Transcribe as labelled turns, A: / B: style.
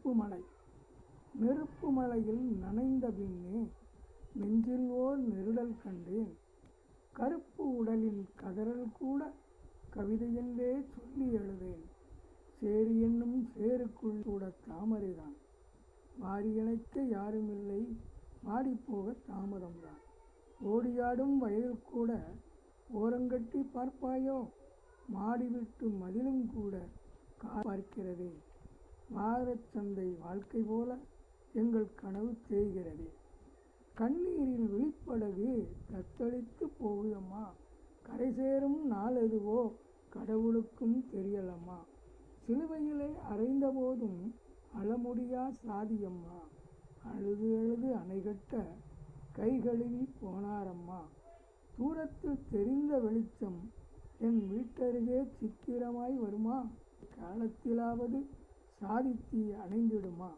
A: நெருப்பு மலை. நெருப்பு மலையில் நனைந்த பின்னே நெஞ்சில் ஓர் நெருடல் கண்டேன். கருப்பு உடலின் கதறல் கூட கவிதையென்றே சொல்லி எழுதேன். சேரி என்னும் சேருக்குள் கூட தாமரைதான். வாரியணைக்க யாருமில்லை, வாடிப்போக தாமதம்தான். ஓடியாடும் வயதில் கூட ஓரங்கட்டி பார்ப்பாயோ, மாடிவிட்டு மதிலும் கூட பார்க்கிறதே. வாரச்சந்தை வாழ்க்கை போல எங்கள் கனவு தேய்கிறதே. கண்ணீரில் விழிப்படகு தத்தளித்து போகுதம்மா. கரை சேரும் நாள் எதுவோ கடவுளுக்கும் தெரியலம்மா. சிலுவையிலே அறைந்த போதும் அழமுடியா சாதியம்மா. அழுது அழுது அணைகட்ட கை கழுவி போனாரம்மா. தூரத்தில் தெரிந்த வெளிச்சம் என் வீட்டருகே சித்திரமாய் வருமா. காலத்திலாவது சாதித்தீ அணைந்திடுமா.